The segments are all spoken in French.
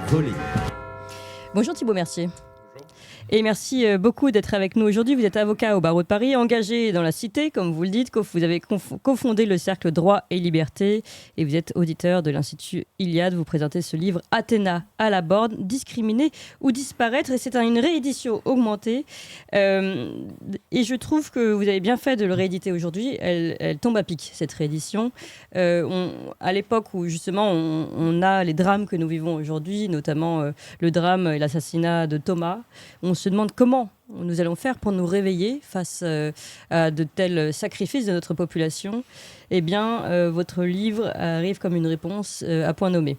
volée. Bonjour Thibaut Mercier. Et merci beaucoup d'être avec nous aujourd'hui. Vous êtes avocat au barreau de Paris, engagé dans la cité, comme vous le dites. Vous avez cofondé le cercle Droit et Liberté et vous êtes auditeur de l'Institut Iliade. Vous présentez ce livre Athéna à la borne, discriminer ou disparaître. Et c'est une réédition augmentée. Et je trouve que vous avez bien fait de le rééditer aujourd'hui. Elle tombe à pic, cette réédition. À l'époque où justement on a les drames que nous vivons aujourd'hui, notamment le drame et l'assassinat de Thomas, on se demande comment nous allons faire pour nous réveiller face à de tels sacrifices de notre population. Eh bien, votre livre arrive comme une réponse à point nommé.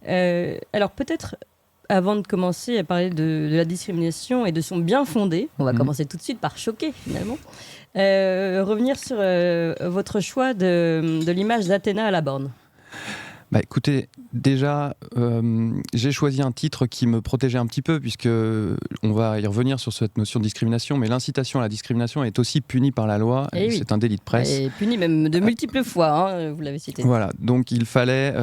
Alors peut-être, avant de commencer à parler de la discrimination et de son bien fondé, on va commencer tout de suite par choquer finalement, revenir sur votre choix de l'image d'Athéna à la borne. Bah écoutez, déjà, j'ai choisi un titre qui me protégeait un petit peu, puisque on va y revenir sur cette notion de discrimination, mais l'incitation à la discrimination est aussi punie par la loi, et c'est un délit de presse. Et puni même de multiples fois, hein, vous l'avez cité. Voilà, donc il fallait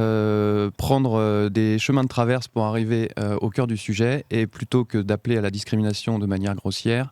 prendre des chemins de traverse pour arriver au cœur du sujet, et plutôt que d'appeler à la discrimination de manière grossière,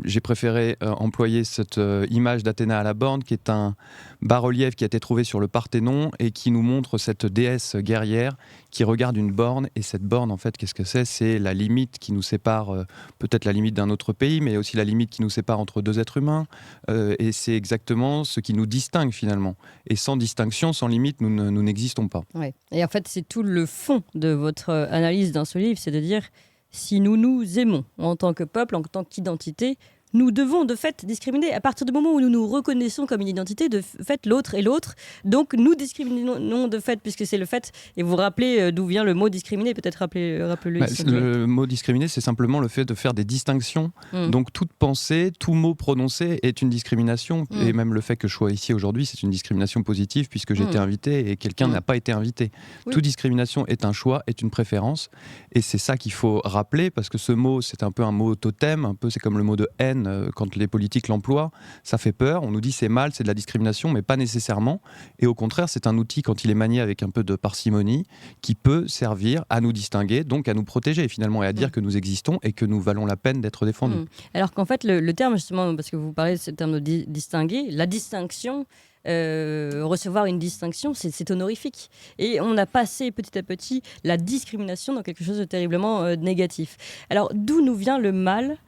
j'ai préféré employer cette image d'Athéna à la borne, qui est un bas-relief qui a été trouvé sur le Parthénon, et qui nous montre cette déesse guerrière qui regarde une borne, et cette borne en fait qu'est-ce que c'est ? C'est la limite qui nous sépare, peut-être la limite d'un autre pays, mais aussi la limite qui nous sépare entre deux êtres humains, et c'est exactement ce qui nous distingue finalement, et sans distinction, sans limite, nous n'existons pas. Ouais. Et en fait c'est tout le fond de votre analyse dans ce livre, c'est de dire si nous nous aimons en tant que peuple, en tant qu'identité, nous devons de fait discriminer. À partir du moment où nous nous reconnaissons comme une identité, de fait l'autre est l'autre, donc nous discriminons de fait, puisque c'est le fait. Et vous vous rappelez d'où vient le mot discriminer, peut-être rappelez-le. Le mot discriminer, c'est simplement le fait de faire des distinctions. Donc toute pensée, tout mot prononcé est une discrimination, et même le fait que je sois ici aujourd'hui, c'est une discrimination positive, puisque j'ai été invité et quelqu'un n'a pas été invité. Oui. Toute discrimination est un choix, est une préférence, et c'est ça qu'il faut rappeler, parce que ce mot, c'est un peu un mot totem, c'est comme le mot de haine. Quand les politiques l'emploient, ça fait peur, on nous dit c'est mal, c'est de la discrimination, mais pas nécessairement, et au contraire c'est un outil, quand il est manié avec un peu de parcimonie, qui peut servir à nous distinguer, donc à nous protéger finalement, et à dire que nous existons et que nous valons la peine d'être défendus. Alors qu'en fait le terme justement, parce que vous parlez de ce terme de distinguer, la distinction, recevoir une distinction, c'est honorifique. Et on a passé petit à petit la discrimination dans quelque chose de terriblement négatif. Alors d'où nous vient le mal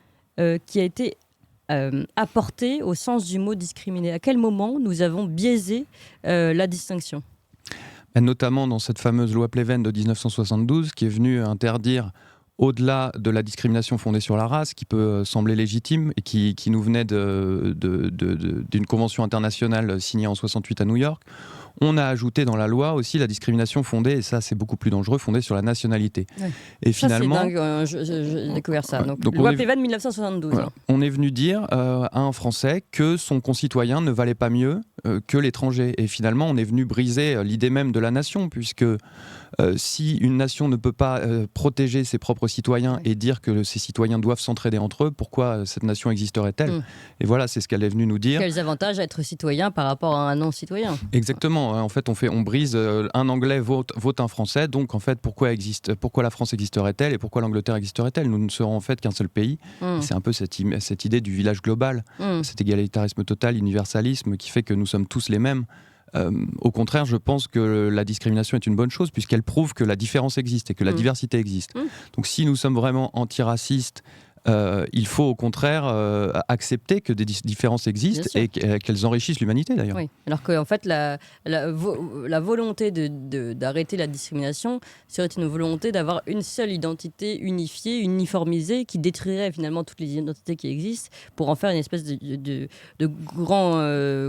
qui a été apporté au sens du mot discriminer? À quel moment nous avons biaisé la distinction? Notamment dans cette fameuse loi Pleven de 1972 qui est venue interdire, au-delà de la discrimination fondée sur la race, qui peut sembler légitime et qui nous venait d'une convention internationale signée en 68 à New York, on a ajouté dans la loi aussi la discrimination fondée, et ça c'est beaucoup plus dangereux, fondée sur la nationalité. Ouais. Et ça, finalement, c'est dingue, j'ai découvert ça. Donc loi Pleven 1972. Voilà. On est venu dire à un Français que son concitoyen ne valait pas mieux que l'étranger. Et finalement, on est venu briser l'idée même de la nation, puisque si une nation ne peut pas protéger ses propres citoyens et dire que ses citoyens doivent s'entraider entre eux, pourquoi cette nation existerait-elle ? Et voilà, c'est ce qu'elle est venue nous dire. Quels avantages à être citoyen par rapport à un non-citoyen ? Exactement. En fait, on brise un Anglais vote un Français. Donc, en fait, pourquoi la France existerait-elle et pourquoi l'Angleterre existerait-elle ? Nous ne serons en fait qu'un seul pays. C'est un peu cette idée du village global, cet égalitarisme total, universalisme qui fait que nous sommes tous les mêmes. Au contraire, je pense que la discrimination est une bonne chose puisqu'elle prouve que la différence existe et que la diversité existe. Donc, si nous sommes vraiment antiracistes, il faut au contraire accepter que des différences existent et qu'elles enrichissent l'humanité d'ailleurs. Oui. Alors qu'en fait la volonté d'arrêter la discrimination serait une volonté d'avoir une seule identité unifiée, uniformisée, qui détruirait finalement toutes les identités qui existent pour en faire une espèce de grand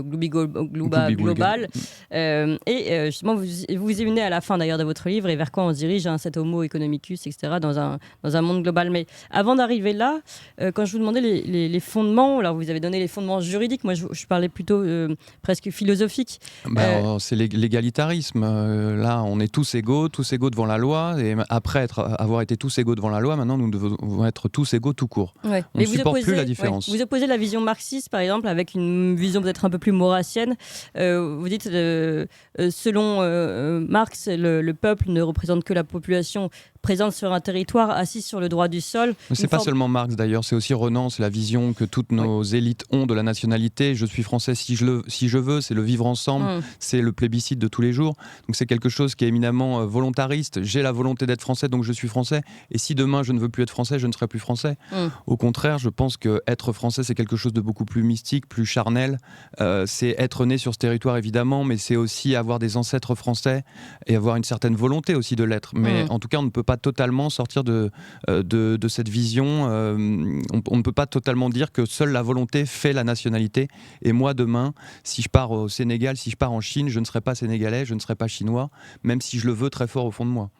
global. Et justement vous y venez à la fin d'ailleurs de votre livre, et vers quoi on se dirige, cet homo economicus, etc., dans un monde global. Mais avant d'arriver là, là, quand je vous demandais les fondements, alors vous avez donné les fondements juridiques, moi je parlais plutôt presque philosophique. C'est l'égalitarisme. Là, on est tous égaux devant la loi, et après avoir été tous égaux devant la loi, maintenant nous devons être tous égaux tout court. Ouais. On ne supporte plus la différence. Vous opposez la vision marxiste, par exemple, avec une vision peut-être un peu plus maurassienne. Vous dites, selon Marx, le peuple ne représente que la population présente sur un territoire, assise sur le droit du sol. C'est pas seulement Marx d'ailleurs, c'est aussi Renan, c'est la vision que toutes nos élites ont de la nationalité. Je suis français si je veux, c'est le vivre ensemble, c'est le plébiscite de tous les jours. Donc c'est quelque chose qui est éminemment volontariste. J'ai la volonté d'être français, donc je suis français. Et si demain je ne veux plus être français, je ne serai plus français. Au contraire, je pense qu'être français, c'est quelque chose de beaucoup plus mystique, plus charnel. C'est être né sur ce territoire évidemment, mais c'est aussi avoir des ancêtres français et avoir une certaine volonté aussi de l'être. Mais en tout cas, on ne peut pas totalement sortir de cette vision. On ne peut pas totalement dire que seule la volonté fait la nationalité. Et moi, demain, si je pars au Sénégal, si je pars en Chine, je ne serai pas sénégalais, je ne serai pas chinois, même si je le veux très fort au fond de moi.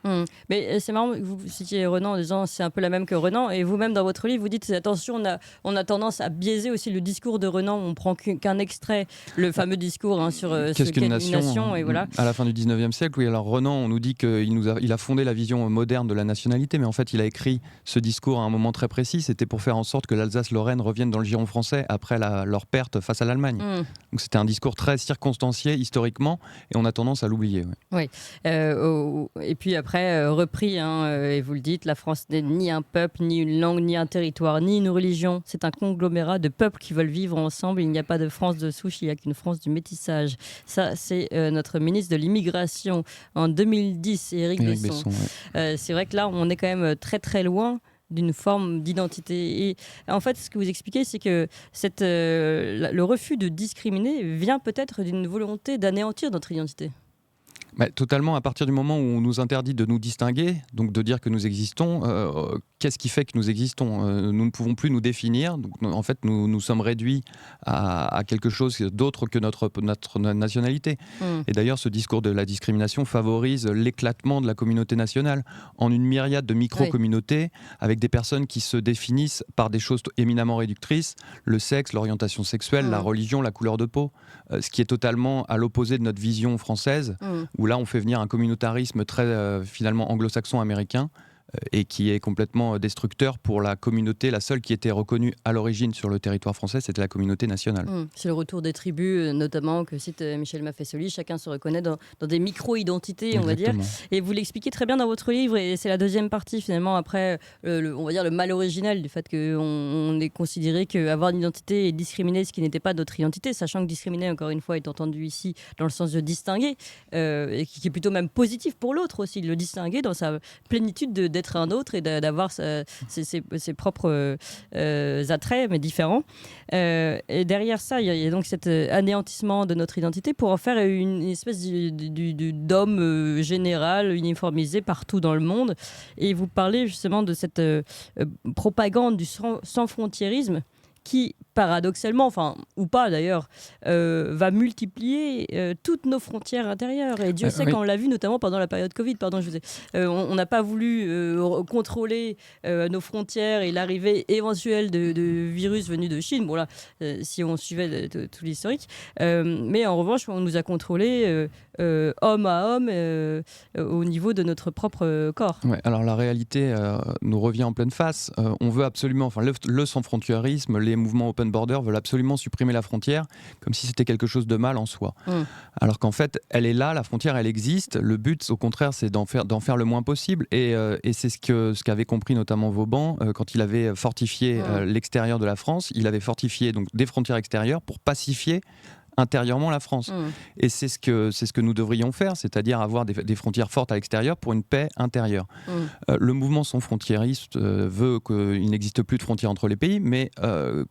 Mais c'est marrant que vous citiez Renan en disant c'est un peu la même que Renan. Et vous-même, dans votre livre, vous dites attention, on a tendance à biaiser aussi le discours de Renan. On prend qu'un extrait, le fameux discours sur qu'est-ce qu'une nation, et voilà. À la fin du 19e siècle, oui. Alors Renan, on nous dit qu'il a fondé la vision moderne de la nationalité, mais en fait, il a écrit ce discours à un moment très précis. C'était pour faire en sorte que l'Alsace-Lorraine revienne dans le giron français après leur perte face à l'Allemagne. Donc c'était un discours très circonstancié historiquement, et on a tendance à l'oublier. Oui. Et puis après, repris, et vous le dites, la France n'est ni un peuple, ni une langue, ni un territoire, ni une religion. C'est un conglomérat de peuples qui veulent vivre ensemble. Il n'y a pas de France de souche, il n'y a qu'une France du métissage. Ça, c'est notre ministre de l'immigration en 2010, Éric Besson. C'est vrai que là, on est quand même très très loin d'une forme d'identité. Et en fait, ce que vous expliquez, c'est que le refus de discriminer vient peut-être d'une volonté d'anéantir notre identité. Totalement, à partir du moment où on nous interdit de nous distinguer, donc de dire que nous existons, qu'est-ce qui fait que nous existons ? Nous ne pouvons plus nous définir, donc en fait nous sommes réduits à quelque chose d'autre que notre nationalité. Et d'ailleurs ce discours de la discrimination favorise l'éclatement de la communauté nationale en une myriade de micro-communautés avec des personnes qui se définissent par des choses éminemment réductrices, le sexe, l'orientation sexuelle, la religion, la couleur de peau, ce qui est totalement à l'opposé de notre vision française, où là on fait venir un communautarisme très finalement anglo-saxon américain et qui est complètement destructeur pour la communauté. La seule qui était reconnue à l'origine sur le territoire français, c'était la communauté nationale. C'est le retour des tribus, notamment, que cite Michel Maffesoli. Chacun se reconnaît dans des micro-identités, on va dire. Et vous l'expliquez très bien dans votre livre, et c'est la deuxième partie, finalement, après, on va dire le mal original du fait qu'on ait considéré qu'avoir une identité et discriminer ce qui n'était pas notre identité, sachant que discriminer, encore une fois, est entendu ici dans le sens de distinguer, et qui est plutôt même positif pour l'autre aussi, le distinguer dans sa plénitude d'être un autre et d'avoir ses propres attraits, mais différents. Et derrière ça, il y a donc cet anéantissement de notre identité pour en faire une espèce d'homme général, uniformisé partout dans le monde. Et vous parlez justement de cette propagande du sans-frontiérisme qui, paradoxalement, ou pas d'ailleurs, va multiplier toutes nos frontières intérieures. Et Dieu sait qu'on l'a vu notamment pendant la période Covid. On n'a pas voulu contrôler nos frontières et l'arrivée éventuelle de virus venus de Chine. Bon là, si on suivait tout l'historique. Mais en revanche, on nous a contrôlés homme à homme au niveau de notre propre corps. Alors la réalité nous revient en pleine face. On veut absolument, le sans-frontiérisme, les mouvements open border veulent absolument supprimer la frontière comme si c'était quelque chose de mal en soi. Alors qu'en fait, elle est là, la frontière, elle existe. Le but, au contraire, c'est d'en faire le moins possible. Et c'est ce qu'avait compris notamment Vauban quand il avait fortifié l'extérieur de la France. Il avait fortifié donc des frontières extérieures pour pacifier intérieurement la France. Et c'est ce que nous devrions faire, c'est-à-dire avoir des frontières fortes à l'extérieur pour une paix intérieure. Le mouvement sans-frontiériste veut qu'il n'existe plus de frontières entre les pays, mais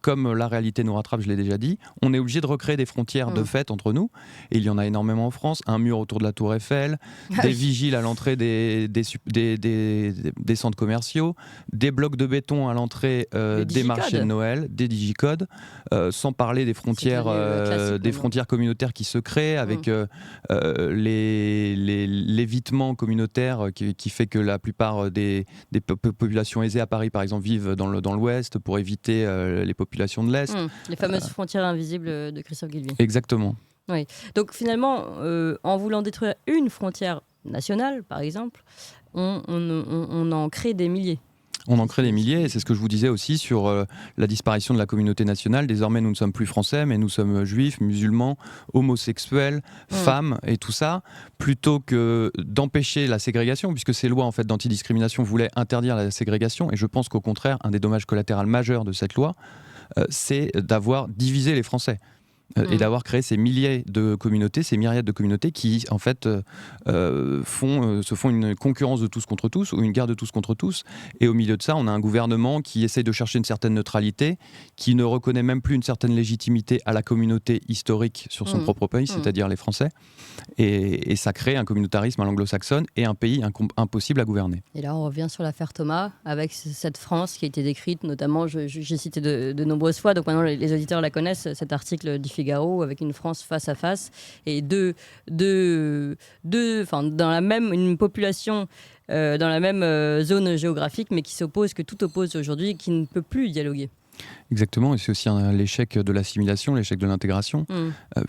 comme la réalité nous rattrape, je l'ai déjà dit, on est obligé de recréer des frontières de fait entre nous, et il y en a énormément en France, un mur autour de la Tour Eiffel, des vigiles à l'entrée des centres commerciaux, des blocs de béton à l'entrée des marchés de Noël, des digicodes, sans parler des frontières frontières communautaires qui se créent, avec l'évitement communautaire qui fait que la plupart des populations aisées à Paris, par exemple, vivent dans l'ouest pour éviter les populations de l'est. Les fameuses frontières invisibles de Christophe Guilluy. Exactement. Oui. Donc finalement, en voulant détruire une frontière nationale, par exemple, on en crée des milliers. On en crée des milliers, et c'est ce que je vous disais aussi sur la disparition de la communauté nationale. Désormais, nous ne sommes plus français, mais nous sommes juifs, musulmans, homosexuels, femmes et tout ça, plutôt que d'empêcher la ségrégation, puisque ces lois en fait, d'antidiscrimination voulaient interdire la ségrégation. Et je pense qu'au contraire, un des dommages collatéraux majeurs de cette loi, c'est d'avoir divisé les Français. Et d'avoir créé ces milliers de communautés, ces myriades de communautés qui, en fait, se font une concurrence de tous contre tous, ou une guerre de tous contre tous. Et au milieu de ça, on a un gouvernement qui essaye de chercher une certaine neutralité, qui ne reconnaît même plus une certaine légitimité à la communauté historique sur son propre pays, c'est-à-dire les Français. Et ça crée un communautarisme à l'anglo-saxonne et un pays impossible à gouverner. Et là, on revient sur l'affaire Thomas, avec cette France qui a été décrite, notamment, j'ai cité de nombreuses fois, donc maintenant les auditeurs la connaissent, cet article du Figaro, avec une France face à face, et dans une population, dans la même zone géographique, mais qui s'oppose, que tout oppose aujourd'hui, et qui ne peut plus dialoguer. Exactement, et c'est aussi l'échec de l'assimilation, l'échec de l'intégration.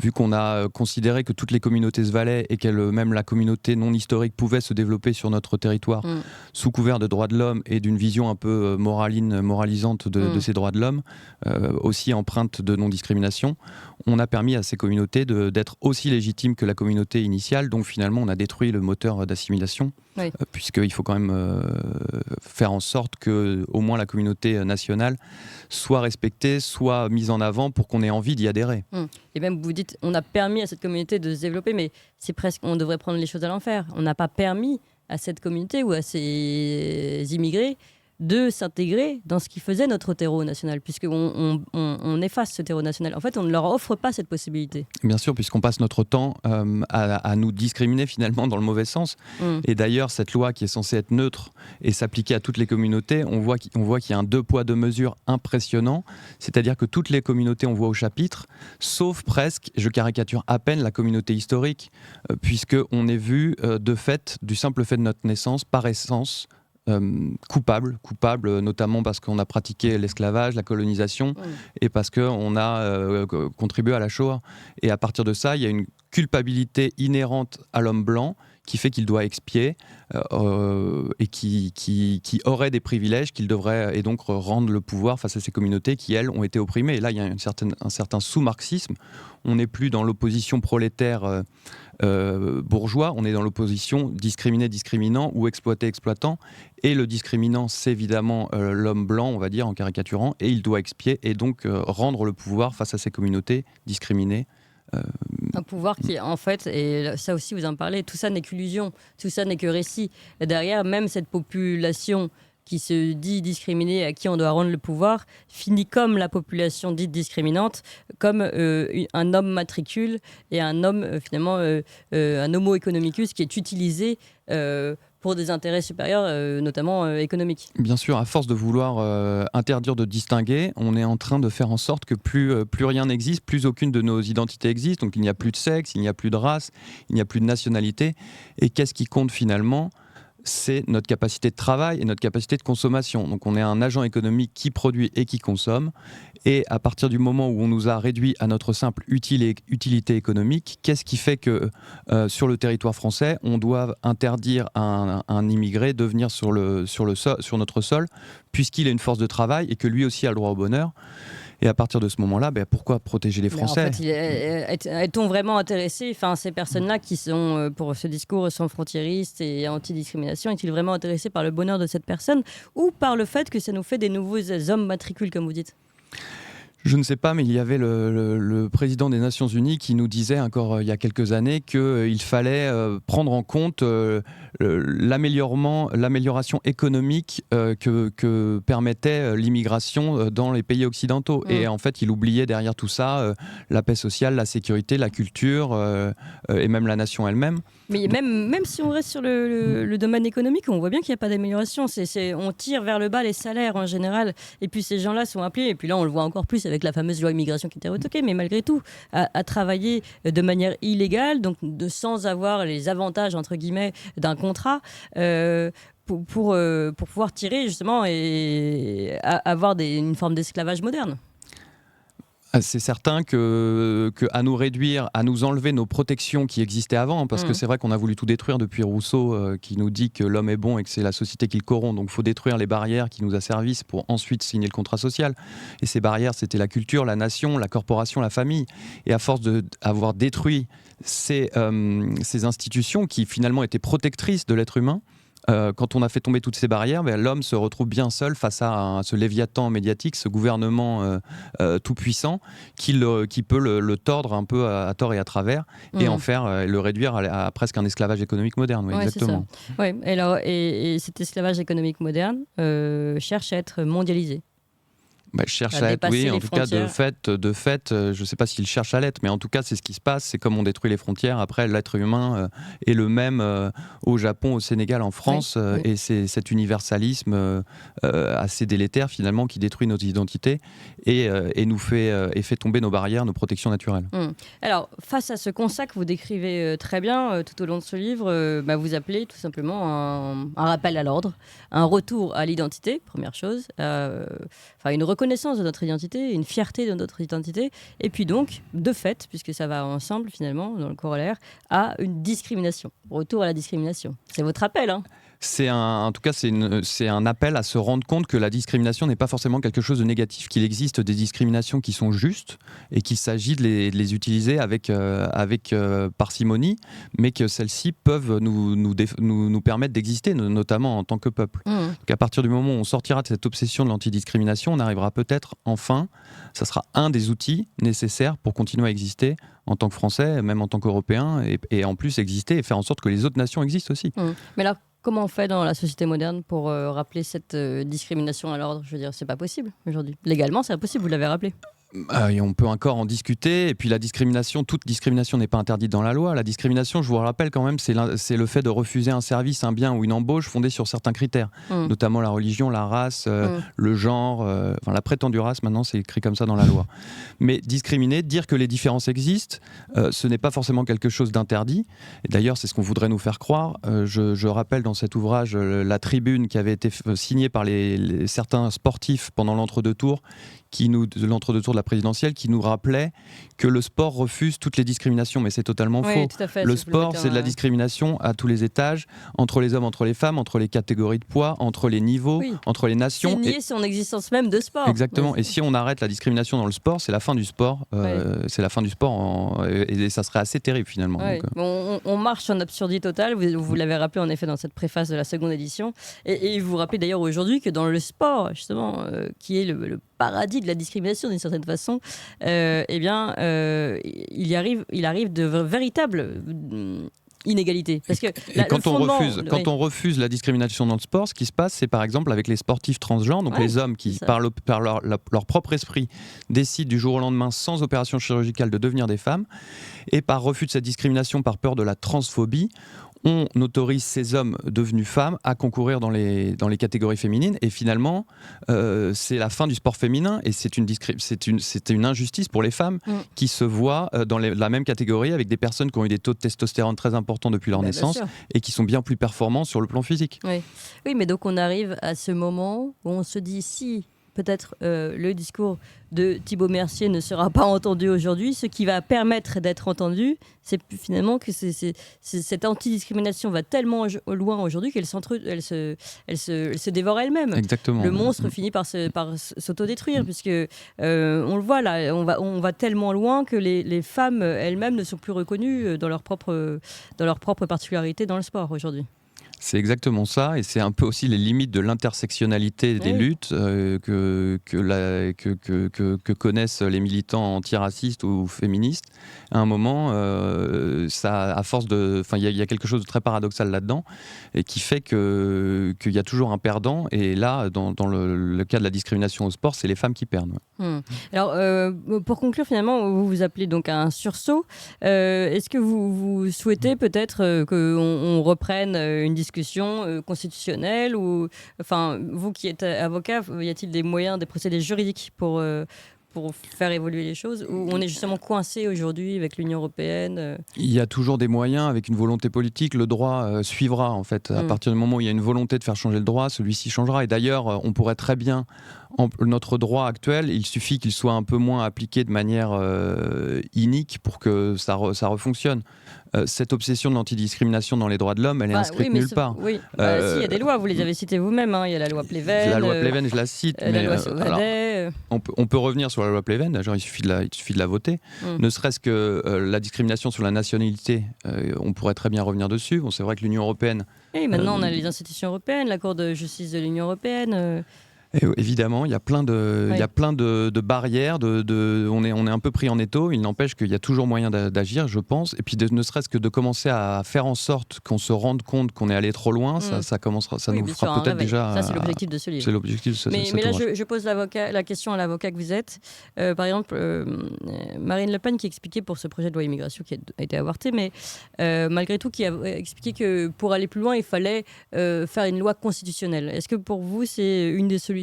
Vu qu'on a considéré que toutes les communautés se valaient et que même la communauté non historique pouvait se développer sur notre territoire sous couvert de droits de l'homme et d'une vision un peu moralisante de ces droits de l'homme, aussi empreinte de non-discrimination, on a permis à ces communautés d'être aussi légitimes que la communauté initiale. Donc finalement, on a détruit le moteur d'assimilation, puisqu'il faut quand même faire en sorte que au moins la communauté nationale soit respectée, soit mise en avant pour qu'on ait envie d'y adhérer. Et même vous dites, on a permis à cette communauté de se développer, mais c'est presque, on devrait prendre les choses à l'envers. On n'a pas permis à cette communauté ou à ces immigrés de s'intégrer dans ce qui faisait notre terreau national, puisqu'on efface ce terreau national. En fait, on ne leur offre pas cette possibilité. Bien sûr, puisqu'on passe notre temps à nous discriminer finalement dans le mauvais sens. Et d'ailleurs, cette loi qui est censée être neutre et s'appliquer à toutes les communautés, on voit qu'il y a un deux poids, deux mesures impressionnant. C'est-à-dire que toutes les communautés, on voit au chapitre, sauf presque, je caricature à peine, la communauté historique, puisqu'on est vu du simple fait de notre naissance, par essence, coupable notamment parce qu'on a pratiqué l'esclavage, la colonisation et parce qu'on a contribué à la Shoah. Et à partir de ça, il y a une culpabilité inhérente à l'homme blanc qui fait qu'il doit expier et qui aurait des privilèges qu'il devrait et donc rendre le pouvoir face à ces communautés qui, elles, ont été opprimées. Et là, il y a un certain sous-marxisme. On n'est plus dans l'opposition prolétaire bourgeois, on est dans l'opposition discriminé-discriminant ou exploité-exploitant. Et le discriminant, c'est évidemment l'homme blanc, on va dire, en caricaturant, et il doit expier et donc rendre le pouvoir face à ces communautés discriminées. Un pouvoir qui, en fait, et ça aussi vous en parlez, tout ça n'est qu'illusion, tout ça n'est que récit. Et derrière, même cette population qui se dit discriminée, à qui on doit rendre le pouvoir, finit comme la population dite discriminante, comme un homme matricule et un homme, finalement, un homo economicus qui est utilisé pour des intérêts supérieurs, notamment économiques. Bien sûr, à force de vouloir interdire de distinguer, on est en train de faire en sorte que plus rien n'existe, plus aucune de nos identités existe. Donc il n'y a plus de sexe, il n'y a plus de race, il n'y a plus de nationalité. Et qu'est-ce qui compte finalement ? C'est notre capacité de travail et notre capacité de consommation. Donc on est un agent économique qui produit et qui consomme. Et à partir du moment où on nous a réduit à notre simple utilité économique, qu'est-ce qui fait que sur le territoire français, on doit interdire à un immigré de venir sur notre sol, puisqu'il est une force de travail et que lui aussi a le droit au bonheur ? Et à partir de ce moment-là, pourquoi protéger les Français ? En fait, est-on vraiment intéressé, ces personnes-là qui sont, pour ce discours, sont frontiéristes et anti-discrimination, est-il vraiment intéressé par le bonheur de cette personne ou par le fait que ça nous fait des nouveaux hommes matricules, comme vous dites ? Je ne sais pas, mais il y avait le président des Nations Unies qui nous disait encore il y a quelques années qu'il fallait prendre en compte l'amélioration économique que permettait l'immigration dans les pays occidentaux. Et en fait, il oubliait derrière tout ça la paix sociale, la sécurité, la culture et même la nation elle-même. Mais même si on reste sur le domaine économique, on voit bien qu'il n'y a pas d'amélioration. On tire vers le bas les salaires en général. Et puis ces gens-là sont appelés, et puis là on le voit encore plus avec la fameuse loi immigration qui était retoquée, mais malgré tout, à travailler de manière illégale, donc sans avoir les avantages entre guillemets d'un contrat. Pour pouvoir tirer justement et avoir une forme d'esclavage moderne. C'est certain que à nous réduire, à nous enlever nos protections qui existaient avant, parce que c'est vrai qu'on a voulu tout détruire depuis Rousseau, qui nous dit que l'homme est bon et que c'est la société qui le corrompt. Donc il faut détruire les barrières qui nous asservissent pour ensuite signer le contrat social. Et ces barrières, c'était la culture, la nation, la corporation, la famille. Et à force d'avoir détruit ces institutions qui finalement étaient protectrices de l'être humain, quand on a fait tomber toutes ces barrières, l'homme se retrouve bien seul face à ce léviathan médiatique, ce gouvernement tout-puissant qui peut le tordre un peu à tort et à travers et en faire le réduire à presque un esclavage économique moderne. Oui, exactement. Ouais, et cet esclavage économique moderne cherche à être mondialisé. Cherche à être, oui, en tout cas, de fait, je ne sais pas s'il cherche à l'être, mais en tout cas, c'est ce qui se passe. C'est comme on détruit les frontières. Après, l'être humain est le même au Japon, au Sénégal, en France, et c'est cet universalisme assez délétère, finalement, qui détruit nos identités et nous fait tomber nos barrières, nos protections naturelles. Alors, face à ce constat que vous décrivez très bien tout au long de ce livre, vous appelez tout simplement un rappel à l'ordre, un retour à l'identité, première chose, une reconnaissance de notre identité, une fierté de notre identité, et puis donc, de fait, puisque ça va ensemble finalement, dans le corollaire, à une discrimination. Retour à la discrimination. C'est votre appel, hein ? En tout cas, c'est un appel à se rendre compte que la discrimination n'est pas forcément quelque chose de négatif, qu'il existe des discriminations qui sont justes et qu'il s'agit de les utiliser avec parcimonie, mais que celles-ci peuvent nous permettre d'exister, notamment en tant que peuple. Donc à partir du moment où on sortira de cette obsession de l'antidiscrimination, on arrivera peut-être enfin, ça sera un des outils nécessaires pour continuer à exister en tant que Français, même en tant qu'Européens, et en plus exister et faire en sorte que les autres nations existent aussi. Mais là, comment on fait dans la société moderne pour rappeler cette discrimination à l'ordre ? Je veux dire, c'est pas possible aujourd'hui. Légalement, c'est impossible, vous l'avez rappelé. Et on peut encore en discuter. Et puis la discrimination, toute discrimination n'est pas interdite dans la loi. La discrimination, je vous le rappelle quand même, c'est le fait de refuser un service, un bien ou une embauche fondée sur certains critères, notamment la religion, la race, le genre, la prétendue race. Maintenant, c'est écrit comme ça dans la loi. Mais discriminer, dire que les différences existent, ce n'est pas forcément quelque chose d'interdit. Et d'ailleurs, c'est ce qu'on voudrait nous faire croire. Je rappelle dans cet ouvrage la tribune qui avait été signée par certains sportifs pendant l'entre-deux tours, l'entre-deux-tours de la présidentielle, qui nous rappelait que le sport refuse toutes les discriminations, mais c'est totalement faux. Tout à fait, le sport, c'est de la discrimination à tous les étages, entre les hommes, entre les femmes, entre les catégories de poids, entre les niveaux, entre les nations. C'est nier son existence même de sport. Exactement. Et si on arrête la discrimination dans le sport, c'est la fin du sport. C'est la fin du sport et ça serait assez terrible finalement. Donc, on marche en absurdité totale. Vous l'avez rappelé en effet dans cette préface de la seconde édition. Et vous rappelez d'ailleurs aujourd'hui que dans le sport, justement, qui est le paradis de la discrimination d'une certaine façon, il arrive de véritables inégalités. Parce que quand on refuse la discrimination dans le sport, ce qui se passe, c'est par exemple avec les sportifs transgenres, donc les hommes qui, par leur propre esprit, décident du jour au lendemain, sans opération chirurgicale, de devenir des femmes, et par refus de cette discrimination, par peur de la transphobie, on autorise ces hommes devenus femmes à concourir dans les catégories féminines, et finalement c'est la fin du sport féminin, et c'est une injustice pour les femmes qui se voient dans la même catégorie avec des personnes qui ont eu des taux de testostérone très importants depuis leur naissance et qui sont bien plus performants sur le plan physique. Oui, mais donc on arrive à ce moment où on se dit si peut-être le discours de Thibaut Mercier ne sera pas entendu aujourd'hui. Ce qui va permettre d'être entendu, c'est finalement que cette antidiscrimination va tellement loin aujourd'hui qu'elle se dévore elle-même. Exactement. Le monstre finit par s'autodétruire, puisque on le voit là, on va tellement loin que les femmes elles-mêmes ne sont plus reconnues dans leur propre particularité dans le sport aujourd'hui. C'est exactement ça, et c'est un peu aussi les limites de l'intersectionnalité des luttes que connaissent les militants antiracistes ou féministes. À un moment, ça, à force de, il y a quelque chose de très paradoxal là-dedans, et qui fait qu'il y a toujours un perdant. Et là, dans le cas de la discrimination au sport, c'est les femmes qui perdent. Alors, pour conclure, finalement, vous vous appelez donc à un sursaut. Est-ce que vous souhaitez peut-être qu'on reprenne une discussion constitutionnelle, ou, enfin, vous qui êtes avocat, y a-t-il des moyens, des procédés juridiques pour faire évoluer les choses, ou on est justement coincé aujourd'hui avec l'Union européenne? Il y a toujours des moyens, avec une volonté politique, le droit suivra en fait. À partir du moment où il y a une volonté de faire changer le droit, celui-ci changera. Et d'ailleurs, on pourrait très bien, notre droit actuel, il suffit qu'il soit un peu moins appliqué de manière inique pour que ça refonctionne. Cette obsession de l'antidiscrimination dans les droits de l'homme, elle est inscrite nulle part. Oui, si, il y a des lois, vous les avez citées vous-même. Il y a la loi Pleven. La loi Pleven, je la cite. La loi Sauvadet. On peut revenir sur la loi Pleven, il suffit de la voter. Ne serait-ce que la discrimination sur la nationalité, on pourrait très bien revenir dessus. Bon, c'est vrai que l'Union européenne... Et maintenant, on a les institutions européennes, la Cour de justice de l'Union européenne... Et évidemment, il y a plein de barrières. On est un peu pris en étau. Il n'empêche qu'il y a toujours moyen d'agir, je pense. Et puis, ne serait-ce que de commencer à faire en sorte qu'on se rende compte qu'on est allé trop loin, ça commencera, ça nous fera peut-être déjà. Ça, c'est l'objectif de ce livre. C'est l'objectif de ce livre. Mais là, je pose la question à l'avocat que vous êtes. Par exemple, Marine Le Pen qui expliquait pour ce projet de loi immigration qui a été avorté, mais malgré tout, qui a expliqué que pour aller plus loin, il fallait faire une loi constitutionnelle. Est-ce que pour vous, c'est une des solutions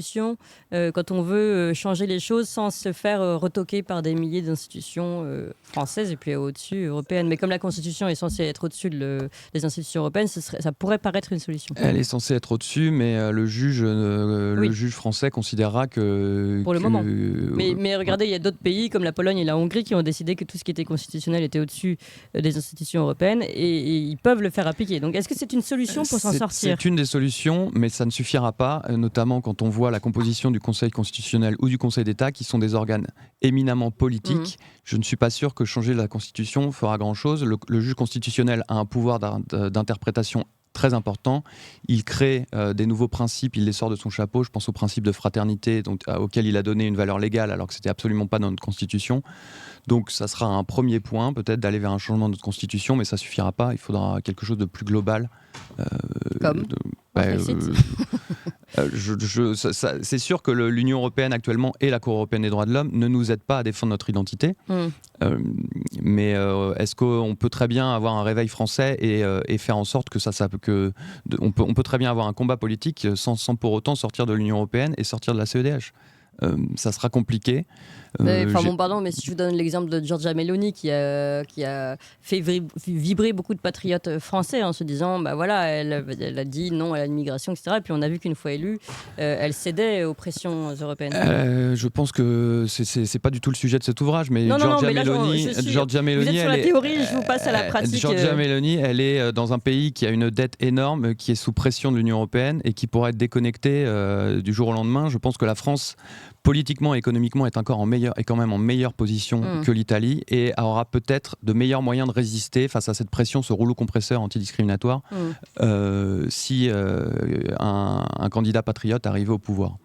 quand on veut changer les choses sans se faire retoquer par des milliers d'institutions françaises et puis au-dessus européennes? Mais comme la Constitution est censée être au-dessus des institutions européennes, ça pourrait paraître une solution. Elle est censée être au-dessus, mais le juge français considérera que... Pour le moment. Mais regardez, il y a d'autres pays comme la Pologne et la Hongrie qui ont décidé que tout ce qui était constitutionnel était au-dessus des institutions européennes, et ils peuvent le faire appliquer. Donc est-ce que c'est une solution pour s'en sortir? C'est une des solutions, mais ça ne suffira pas, notamment quand on voit la composition du Conseil constitutionnel ou du Conseil d'État, qui sont des organes éminemment politiques. Je ne suis pas sûr que changer la Constitution fera grand-chose. Le juge constitutionnel a un pouvoir d'interprétation très important. Il crée des nouveaux principes, il les sort de son chapeau. Je pense au principe de fraternité, auquel il a donné une valeur légale alors que c'était absolument pas dans notre Constitution. Donc ça sera un premier point, peut-être, d'aller vers un changement de notre Constitution, mais ça suffira pas. Il faudra quelque chose de plus global. Comme c'est sûr que l'Union européenne actuellement et la Cour européenne des droits de l'homme ne nous aident pas à défendre notre identité. Mais est-ce qu'on peut très bien avoir un réveil français et faire en sorte que on peut très bien avoir un combat politique sans pour autant sortir de l'Union européenne et sortir de la CEDH? Ça sera compliqué. Pardon, mais si je vous donne l'exemple de Giorgia Meloni qui a fait vibrer beaucoup de patriotes français en se disant, elle a dit non à l'immigration, etc. Et puis on a vu qu'une fois élue, elle cédait aux pressions européennes. Je pense que c'est pas du tout le sujet de cet ouvrage, mais Giorgia Meloni, vous êtes sur la théorie, je vous passe à la pratique. Giorgia Meloni, elle est dans un pays qui a une dette énorme, qui est sous pression de l'Union européenne et qui pourrait être déconnectée du jour au lendemain. Je pense que la France, politiquement et économiquement, est quand même en meilleure position que l'Italie, et aura peut-être de meilleurs moyens de résister face à cette pression, ce rouleau compresseur antidiscriminatoire, si un candidat patriote arrivait au pouvoir.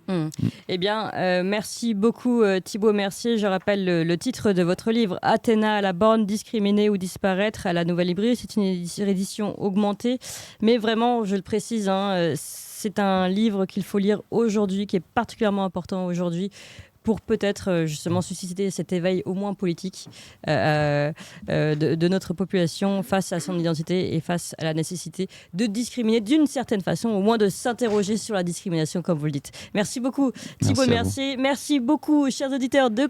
Eh bien, merci beaucoup Thibaut Mercier. Je rappelle le titre de votre livre, Athéna à la borne, discriminer ou disparaître, à la Nouvelle Librairie. C'est une édition augmentée, mais vraiment, je le précise, c'est un livre qu'il faut lire aujourd'hui, qui est particulièrement important aujourd'hui, pour peut-être justement susciter cet éveil au moins politique de notre population face à son identité et face à la nécessité de discriminer d'une certaine façon, au moins de s'interroger sur la discrimination, comme vous le dites. Merci beaucoup Thibaut Mercier. Merci beaucoup, chers auditeurs, de